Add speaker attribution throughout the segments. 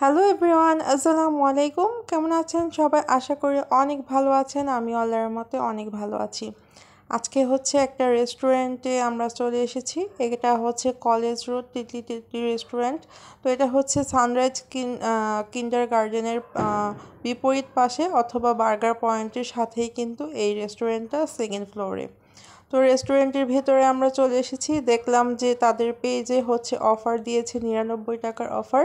Speaker 1: Hello everyone, আসসালামু আলাইকুম। কেমন আছেন সবাই? আশা করি অনেক ভালো আছেন। আমি আল্লাহর মতে অনেক ভালো আছি। আজকে হচ্ছে একটা রেস্টুরেন্টে আমরা চলে এসেছি। এটা হচ্ছে college road Titli Titli restaurant. তো এটা হচ্ছে সানরাইজ কিন্ডার গার্ডেনের বিপরীত পাশে অথবা বার্গার পয়েন্টের সাথেই কিন্তু এই রেস্টুরেন্টটা সেকেন্ড ফ্লোরে। তো রেস্টুরেন্টের ভেতরে আমরা চলে এসেছি। দেখলাম যে তাদের পেজে হচ্ছে অফার দিয়েছে 99 টাকার অফার।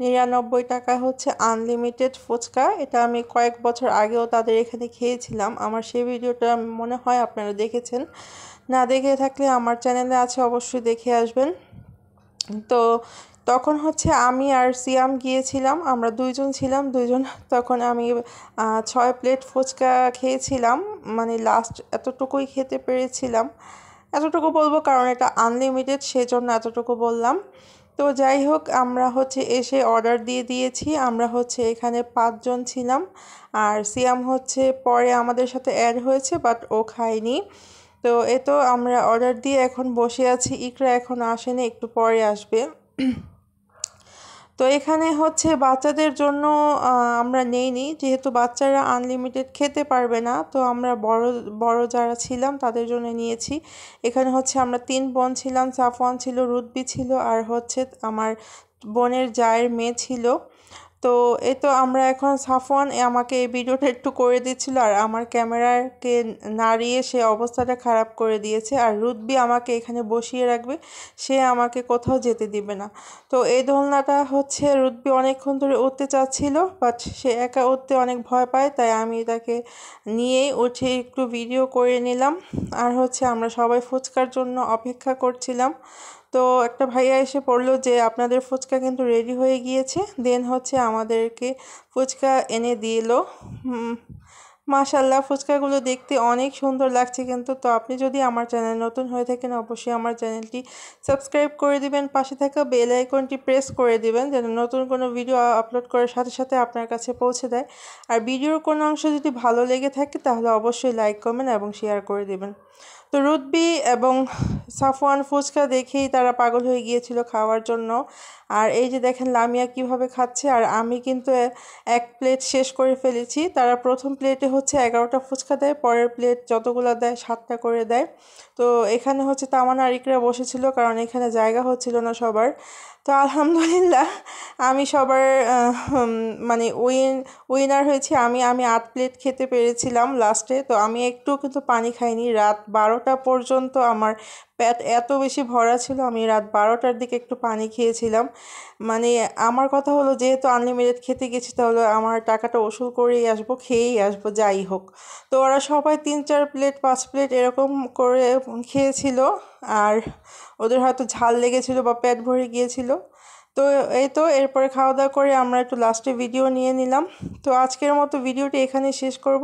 Speaker 1: 99 টাকা হচ্ছে আনলিমিটেড ফুচকা। এটা আমি কয়েক বছর আগেও তাদের এখানে খেয়েছিলাম। আমার সেই ভিডিওটা মনে হয় আপনারা দেখেছেন। না দেখে থাকলে আমার চ্যানেলে আছে, অবশ্যই দেখে আসবেন। তো তখন হচ্ছে আমি আর সিয়াম গিয়েছিলাম, আমরা দুইজন ছিলাম। তখন আমি 6 প্লেট ফুচকা খেয়েছিলাম। মানে লাস্ট এতটুকুই খেতে পেরেছিলাম। এতটুকু বলবো কারণ এটা আনলিমিটেড, সেজন্য এতটুকু বললাম। তো যাই হোক, আমরা হচ্ছে এসে অর্ডার দিয়ে দিয়েছি। আমরা হচ্ছে এখানে 5 জন ছিলাম। আর সিয়াম হচ্ছে পরে আমাদের সাথে অ্যাড হয়েছে, বাট ও খায়নি। তো তো আমরা অর্ডার দিয়ে এখন বসে আছি। ইকরা এখন আসেনি, একটু পরে আসবে। তো এখানে হচ্ছে বাচ্চাদের জন্য আমরা নেইনি, যেহেতু বাচ্চারা আনলিমিটেড খেতে পারবে না। তো আমরা বড় বড় যারা ছিলাম তাদের জন্য নিয়েছি। এখানে হচ্ছে আমরা 3 বোন ছিলাম, সাফওয়ান ছিল, রুতবি ছিল, আর হচ্ছে আমার বোনের জায়ের মেয়ে ছিল। তো তো আমরা এখন সাফওয়ান আমাকে এই ভিডিওটা একটু করে দিচ্ছিল, আর আমার ক্যামেরাকে নাড়িয়ে সে অবস্থাটা খারাপ করে দিয়েছে। আর রুতবি আমাকে এখানে বসিয়ে রাখবে, সে আমাকে কোথাও যেতে দিবে না। তো এই দোলনাটা হচ্ছে রুতবি অনেকক্ষণ ধরে উঠতে চাচ্ছিল, বাট সে একা উঠতে অনেক ভয় পায়, তাই আমি তাকে নিয়েই উঠে একটু ভিডিও করে নিলাম। আর হচ্ছে আমরা সবাই ফুচকার জন্য অপেক্ষা করছিলাম। তো একটা ভাইয়া এসে পড়লো যে আপনাদের ফুচকা কিন্তু রেডি হয়ে গিয়েছে। দেন হচ্ছে আমাদেরকে ফুচকা এনে দিল। মাশাল্লাহ, ফুচকাগুলো দেখতে অনেক সুন্দর লাগছে কিন্তু। তো আপনি যদি আমার চ্যানেল নতুন হয়ে থাকেন, অবশ্যই আমার চ্যানেলটি সাবস্ক্রাইব করে দিবেন, পাশে থাকা বেল আইকনটি প্রেস করে দিবেন যেন নতুন কোনো ভিডিও আপলোড করার সাথে সাথে আপনার কাছে পৌঁছে দেয়। আর ভিডিওর কোনো অংশ যদি ভালো লেগে থাকে তাহলে অবশ্যই লাইক কমেন্ট এবং শেয়ার করে দিবেন। তো রুতবি এবং সাফওয়ান ফুচকা দেখেই তারা পাগল হয়ে গিয়েছিল খাওয়ার জন্য। আর এই যে দেখেন লামিয়া কিভাবে খাচ্ছে, আর আমি কিন্তু 1 প্লেট শেষ করে ফেলেছি। তারা প্রথম প্লেটে হচ্ছে 11টা ফুচকা দেয়, পরের প্লেট যতগুলো দেয় 7টা করে দেয়। তো এখানে হচ্ছে তামান্না আর ইকরা বসেছিল, কারণ এখানে জায়গা হচ্ছিল না সবার। তো আলহামদুলিল্লাহ আমি সবার মানে উইনার হয়েছি। আমি আমি 8 প্লেট খেতে পেরেছিলাম লাস্টে। তো আমি একটু কিন্তু পানি খাইনি। রাত 12টা পর্যন্ত আমার পেট এত বেশি ভরা ছিল, আমি রাত 12টার দিকে একটু পানি খেয়েছিলাম। মানে আমার কথা হলো, যেহেতু আনলিমিটেড খেতে গেছি তাহলে আমার টাকাটা ওসুল করেই আসবো, খেয়েই আসবো যাই হোক। তো ওরা সবাই 3-4 প্লেট 5 প্লেট এরকম করে খেয়েছিল। আর ওদের হয়তো ঝাল লেগেছিল বা পেট ভরে গিয়েছিল। তো তো এরপরে খাওয়া দাওয়া করে আমরা একটু লাস্টে ভিডিও নিয়ে নিলাম। তো আজকের মতো ভিডিওটি এখানেই শেষ করব।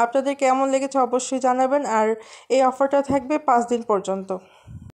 Speaker 1: আপনাদের কেমন লেগেছে অবশ্যই জানাবেন। আর এই অফারটা থাকবে 5 দিন পর্যন্ত।